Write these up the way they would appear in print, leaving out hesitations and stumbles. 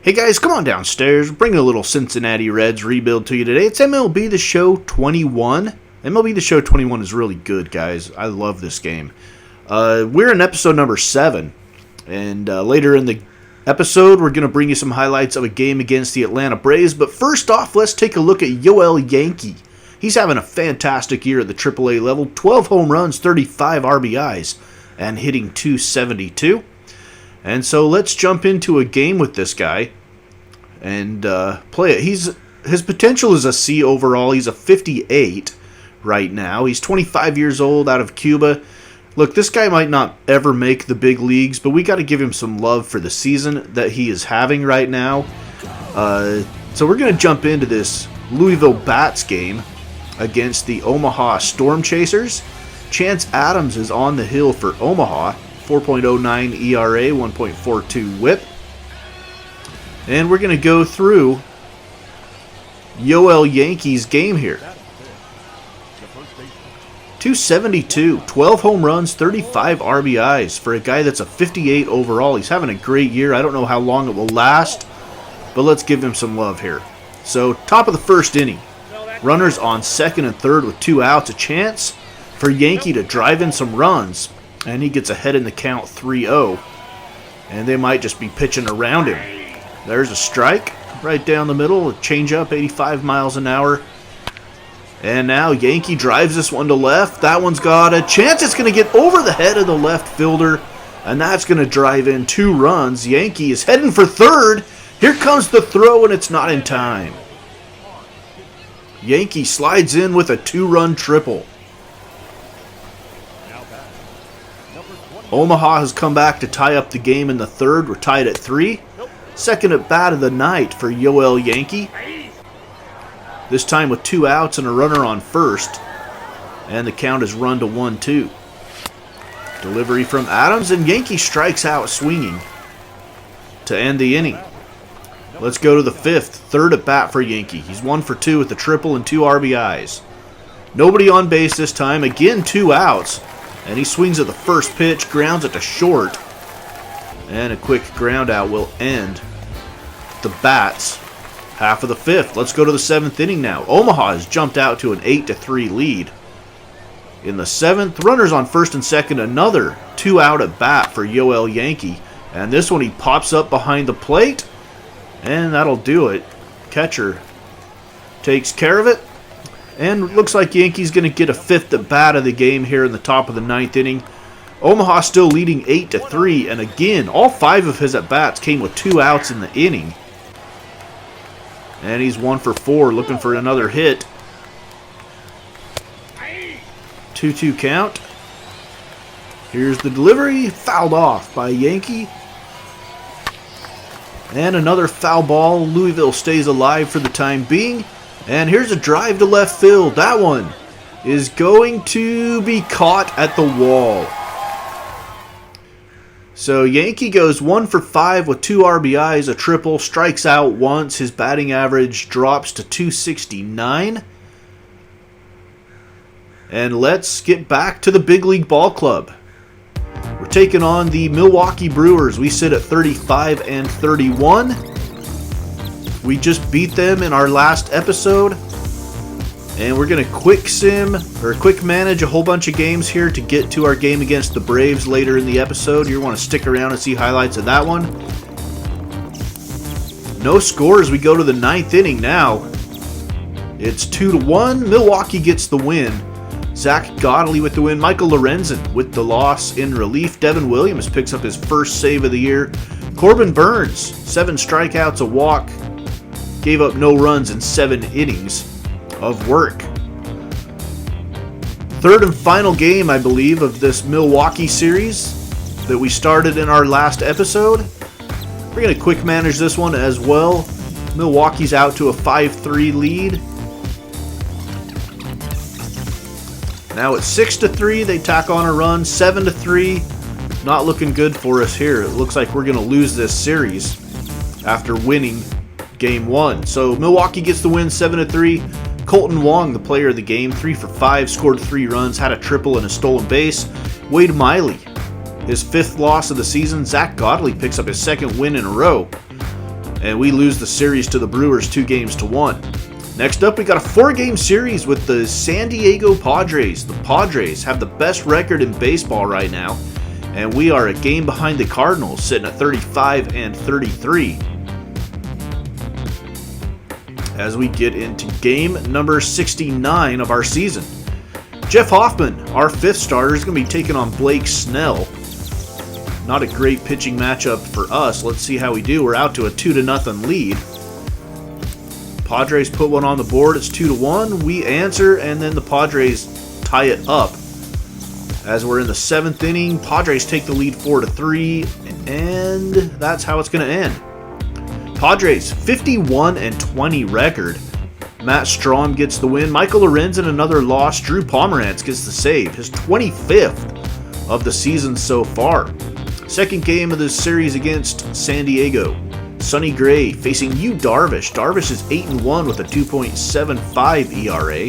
Hey guys, come on downstairs. We're bringing a little Cincinnati Reds rebuild to you today. It's MLB The Show 21. MLB The Show 21 is really good, guys. I love this game. We're in episode number 7. And later in the episode, we're going to bring you some highlights of a game against the Atlanta Braves. But first off, let's take a look at Yoel Yankee. He's having a fantastic year at the AAA level. 12 home runs, 35 RBIs, and hitting .272. And so let's jump into a game with this guy and play it. His potential is a C overall. He's a 58 right now. He's 25 years old, out of Cuba. Look, this guy might not ever make the big leagues, but we got to give him some love for the season that he is having right now. So we're going to jump into this Louisville Bats game against the Omaha Storm Chasers. Chance Adams is on the hill for Omaha. 4.09 ERA, 1.42 whip. And we're going to go through Yoel Yankee's game here. 272, 12 home runs, 35 RBIs for a guy that's a 58 overall. He's having a great year. I don't know how long it will last, but let's give him some love here. So, top of the first inning. Runners on second and third with 2 outs. A chance for Yankee to drive in some runs. And he gets ahead in the count 3-0. And they might just be pitching around him. There's a strike right down the middle. A changeup, 85 miles an hour. And now Yankee drives this one to left. That one's got a chance. It's going to get over the head of the left fielder. And that's going to drive in 2 runs. Yankee is heading for third. Here comes the throw, and it's not in time. Yankee slides in with a 2-run triple. Omaha has come back to tie up the game in the third. We're tied at 3. Second at bat of the night for Yoel Yankee. This time with 2 outs and a runner on first. And the count is run to 1-2. Delivery from Adams, and Yankee strikes out swinging to end the inning. Let's go to the 5th. Third at bat for Yankee. He's 1 for 2 with a triple and 2 RBIs. Nobody on base this time. Again, 2 outs. And he swings at the first pitch, grounds it to short. And a quick ground out will end the Bats' half of the 5th. Let's go to the 7th inning now. Omaha has jumped out to an 8-3 lead. In the 7th, runners on first and second, another 2-out at bat for Yoel Yankee. And this one he pops up behind the plate. And that'll do it. Catcher takes care of it. And looks like Yankee's going to get a 5th at bat of the game here in the top of the 9th inning. Omaha still leading 8-3. And again, all 5 of his at bats came with 2 outs in the inning. And he's 1 for 4, looking for another hit. 2-2 count. Here's the delivery, fouled off by Yankee. And another foul ball. Louisville stays alive for the time being. And here's a drive to left field. That one is going to be caught at the wall. So Yankee goes 1 for 5 with 2 RBIs, a triple, strikes out once. His batting average drops to .269. And let's get back to the big league ball club. We're taking on the Milwaukee Brewers. We sit at 35-31. We just beat them in our last episode. And we're going to quick manage a whole bunch of games here to get to our game against the Braves later in the episode. You want to stick around and see highlights of that one. No scores. We go to the 9th inning now. It's 2-1. Milwaukee gets the win. Zach Godley with the win. Michael Lorenzen with the loss in relief. Devin Williams picks up his first save of the year. Corbin Burns, 7 strikeouts, a walk. Gave up no runs in 7 innings of work. Third and final game, I believe, of this Milwaukee series that we started in our last episode. We're going to quick manage this one as well. Milwaukee's out to a 5-3 lead. Now it's 6-3. They tack on a run. 7-3. Not looking good for us here. It looks like we're going to lose this series after winning Game 1. So Milwaukee gets the win 7-3. Colton Wong, the player of the game, 3 for 5, scored 3 runs, had a triple and a stolen base. Wade Miley, his 5th loss of the season. Zach Godley picks up his 2nd win in a row. and we lose the series to the Brewers 2-1. Next up, we got a 4-game series with the San Diego Padres. The Padres have the best record in baseball right now, and we are a game behind the Cardinals, sitting at 35-33. As we get into game number 69 of our season. Jeff Hoffman, our 5th starter, is going to be taking on Blake Snell. Not a great pitching matchup for us. Let's see how we do. We're out to a 2-0 lead. Padres put one on the board. It's 2-1. We answer, and then the Padres tie it up. As we're in the 7th inning, Padres take the lead 4-3, and that's how it's going to end. Padres 51-20 record. Matt Strom gets the win. Michael Lorenzen another loss. Drew Pomeranz gets the save. His 25th of the season so far. Second game of this series against San Diego. Sonny Gray facing Yu Darvish. Darvish is 8-1 with a 2.75 ERA.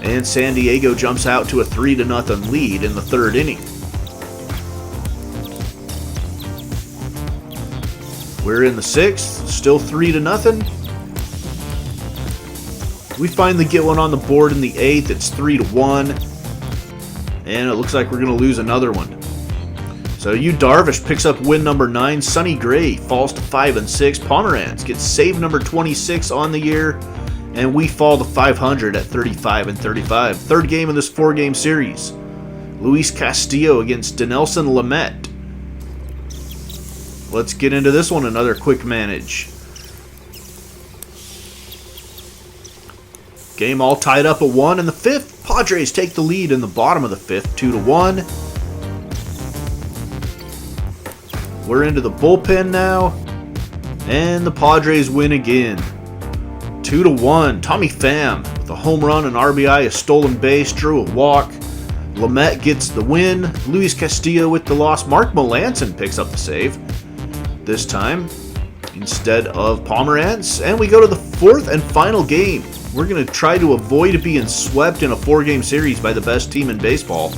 And San Diego jumps out to a 3-0 lead in the 3rd inning. We're in the 6th, still 3-0. We finally get one on the board in the 8th. It's 3-1. And it looks like we're going to lose another one. So Yu Darvish picks up win number 9. Sonny Gray falls to 5-6. Pomeranz gets save number 26 on the year. And we fall to 500 at 35-35. 3rd game of this 4-game series. Luis Castillo against Dinelson Lamet. Let's get into this one. Another quick manage. Game all tied up at 1 in the 5th. Padres take the lead in the bottom of the 5th, 2-1. We're into the bullpen now, and the Padres win again, 2-1. Tommy Pham with a home run, an RBI, a stolen base, drew a walk. Lamet gets the win. Luis Castillo with the loss. Mark Melancon picks up the save this time instead of Pomeranz, and we go to the 4th and final game. We're going to try to avoid being swept in a 4-game series by the best team in baseball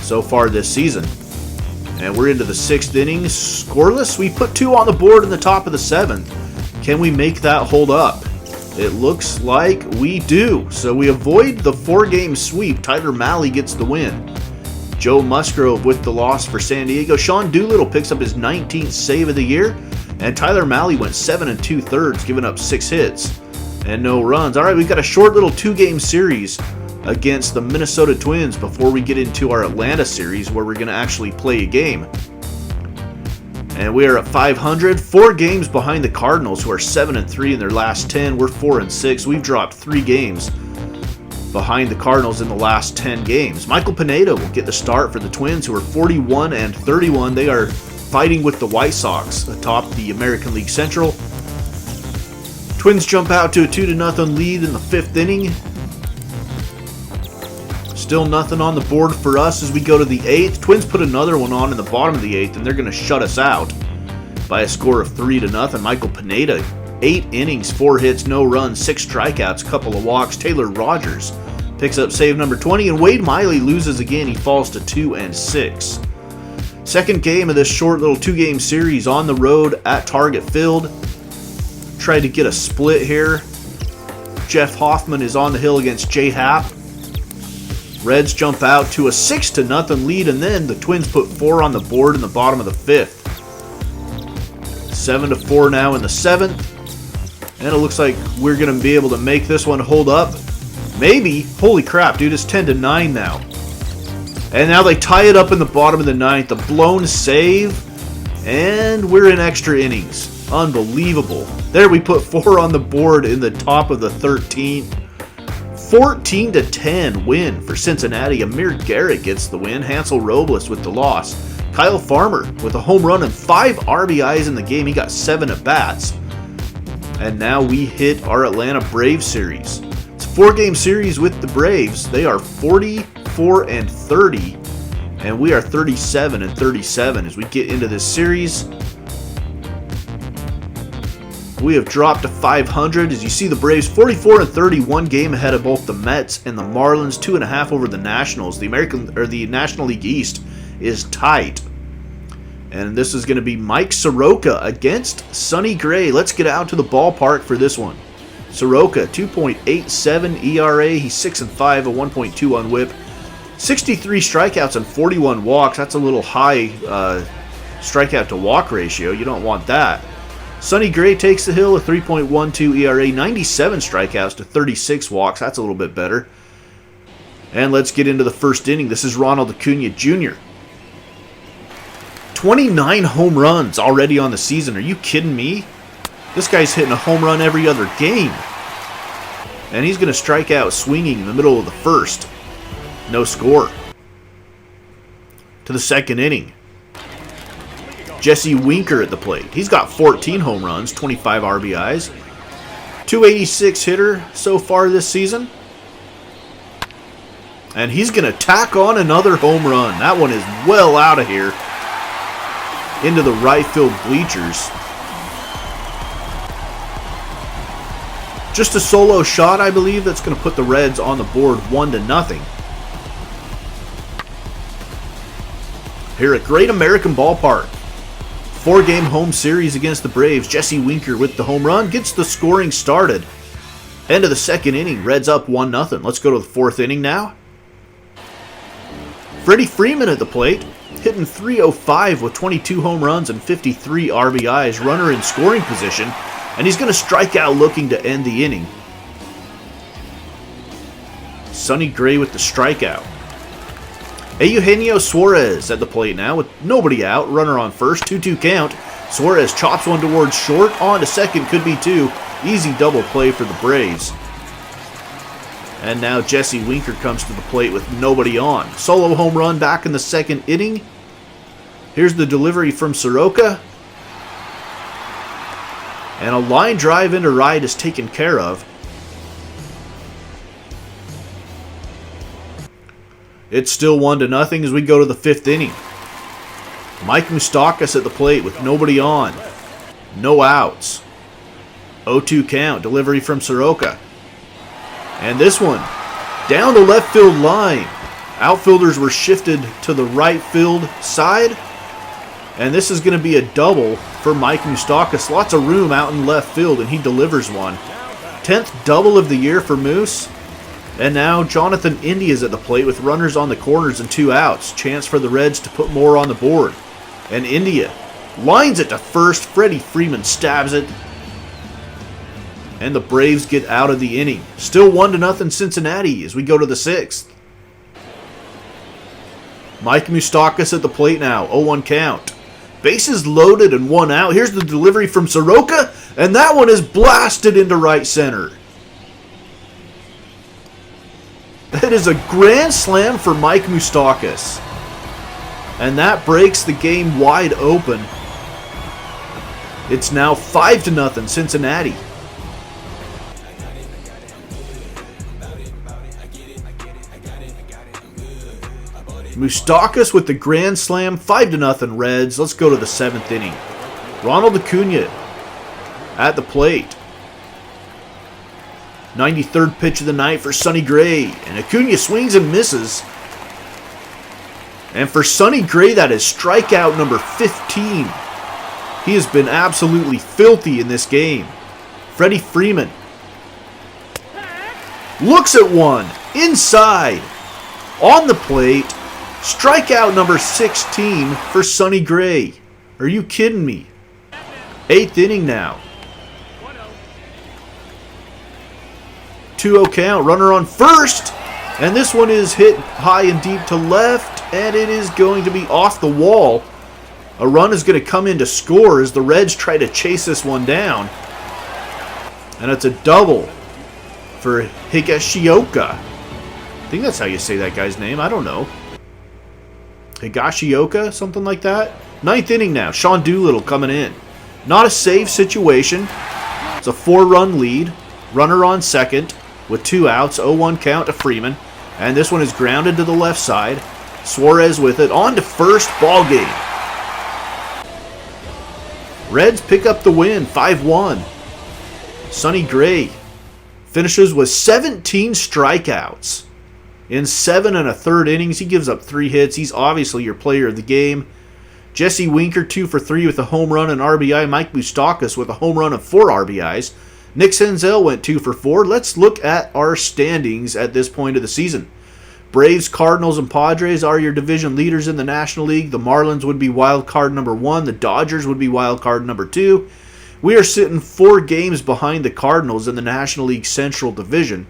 so far this season. And we're into the 6th inning, scoreless. We put 2 on the board in the top of the 7th. Can we make that hold up? It looks like we do. So we avoid the 4-game sweep. Tyler Mahle gets the win. Joe Musgrove with the loss for San Diego. Sean Doolittle picks up his 19th save of the year. And Tyler Mahle went 7 2/3, giving up 6 hits and no runs. All right, we've got a short little 2-game series against the Minnesota Twins before we get into our Atlanta series where we're going to actually play a game. And we are at 500, 4 games behind the Cardinals, who are 7-3 in their last 10. We're 4-6. We've dropped 3 games behind the Cardinals in the last 10 games. Michael Pineda will get the start for the Twins, who are 41-31. They are fighting with the White Sox atop the American League Central. Twins jump out to a 2-0 lead in the 5th inning. Still nothing on the board for us as we go to the 8th. Twins put another one on in the bottom of the 8th, and they're going to shut us out by a score of 3-0. Michael Pineda, 8 innings, 4 hits, no runs, 6 strikeouts, couple of walks. Taylor Rogers picks up save number 20, and Wade Miley loses again. He falls to 2-6. Second game of this short little 2-game series on the road at Target Field. Tried to get a split here. Jeff Hoffman is on the hill against Jay Happ. Reds jump out to a 6-0 lead, and then the Twins put 4 on the board in the bottom of the 5th. 7-4 now in the 7th. And it looks like we're going to be able to make this one hold up. Maybe. Holy crap, dude, it's 10-9 now. And now they tie it up in the bottom of the 9th. A blown save. And we're in extra innings. Unbelievable. There we put 4 on the board in the top of the 13th. 14-10 win for Cincinnati. Amir Garrett gets the win. Hansel Robles with the loss. Kyle Farmer with a home run and 5 RBIs in the game. He got 7 at-bats. And now we hit our Atlanta Braves series. It's a 4-game series with the Braves. They are 44-30. And we are 37-37 as we get into this series. We have dropped to 500. As you see, the Braves 44-30, 1 game ahead of both the Mets and the Marlins, 2.5 over the Nationals. The National League East is tight. And this is going to be Mike Soroka against Sonny Gray. Let's get out to the ballpark for this one. Soroka, 2.87 ERA. He's 6-5, a 1.2 on WHIP. 63 strikeouts and 41 walks. That's a little high strikeout to walk ratio. You don't want that. Sonny Gray takes the hill, a 3.12 ERA, 97 strikeouts to 36 walks. That's a little bit better. And let's get into the first inning. This is Ronald Acuna Jr. 29 home runs already on the season. Are you kidding me? This guy's hitting a home run every other game. And he's going to strike out swinging in the middle of the first. No score. To the second inning. Jesse Winker at the plate. He's got 14 home runs, 25 RBIs. 286 hitter so far this season. And he's going to tack on another home run. That one is well out of here. Into the right field bleachers. Just a solo shot, I believe, that's going to put the Reds on the board 1-0. Here at Great American Ballpark. 4-game home series against the Braves. Jesse Winker with the home run gets the scoring started. End of the second inning. Reds up 1-0. Let's go to the fourth inning now. Freddie Freeman at the plate. Hitting .305 with 22 home runs and 53 RBIs. Runner in scoring position. And he's going to strike out looking to end the inning. Sonny Gray with the strikeout. Eugenio Suarez at the plate now with nobody out. Runner on first, 2-2 count. Suarez chops one towards short. On to second, could be two. Easy double play for the Braves. And now Jesse Winker comes to the plate with nobody on. Solo home run back in the second inning. Here's the delivery from Soroka. And a line drive into right is taken care of. It's still 1-0 as we go to the fifth inning. Mike Moustakas at the plate with nobody on. No outs. 0-2 count. Delivery from Soroka. And this one, down the left field line. Outfielders were shifted to the right field side. And this is going to be a double for Mike Moustakas. Lots of room out in left field, and he delivers one. 10th double of the year for Moose. And now Jonathan India is at the plate with runners on the corners and 2 outs. Chance for the Reds to put more on the board. And India lines it to first. Freddie Freeman stabs it. And the Braves get out of the inning. Still 1-0 Cincinnati as we go to the sixth. Mike Moustakas at the plate now. 0-1 count. Bases loaded and 1 out. Here's the delivery from Soroka. And that one is blasted into right center. That is a grand slam for Mike Moustakas. And that breaks the game wide open. It's now 5-0 Cincinnati. Moustakas with the grand slam, 5-0 Reds. Let's go to the seventh inning. Ronald Acuna at the plate. 93rd pitch of the night for Sonny Gray. And Acuna swings and misses. And for Sonny Gray, that is strikeout number 15. He has been absolutely filthy in this game. Freddie Freeman looks at one. Inside. On the plate. Strikeout number 16 for Sonny Gray. Are you kidding me? 8th inning now. 2-0 count. Runner on first. And this one is hit high and deep to left. And it is going to be off the wall. A run is going to come in to score as the Reds try to chase this one down. And it's a double for Higashioka. I think that's how you say that guy's name. I don't know. Higashioka, something like that. 9th inning now. Sean Doolittle coming in. Not a save situation. It's a 4-run lead. Runner on second with 2 outs. 0-1 count to Freeman. And this one is grounded to the left side. Suarez with it. On to first. Ball game. Reds pick up the win. 5-1. Sonny Gray finishes with 17 strikeouts. In 7 1/3 innings, he gives up 3 hits. He's obviously your player of the game. Jesse Winker, 2 for 3 with a home run and RBI. Mike Moustakas with a home run and 4 RBIs. Nick Senzel went 2 for 4. Let's look at our standings at this point of the season. Braves, Cardinals, and Padres are your division leaders in the National League. The Marlins would be wild card number 1. The Dodgers would be wild card number 2. We are sitting 4 games behind the Cardinals in the National League Central Division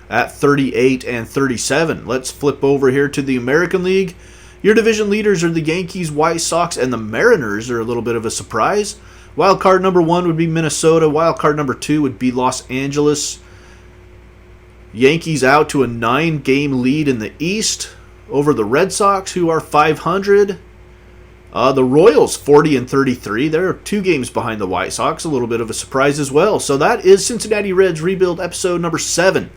at 38 and 37. Let's flip over here to the American League. Your division leaders are the Yankees, White Sox, and the Mariners are a little bit of a surprise. Wild card number 1 would be Minnesota. Wild card number 2 would be Los Angeles. Yankees out to a 9-game lead in the East over the Red Sox, who are 500. The Royals, 40 and 33. They're 2 games behind the White Sox. A little bit of a surprise as well. So that is Cincinnati Reds Rebuild episode number 7.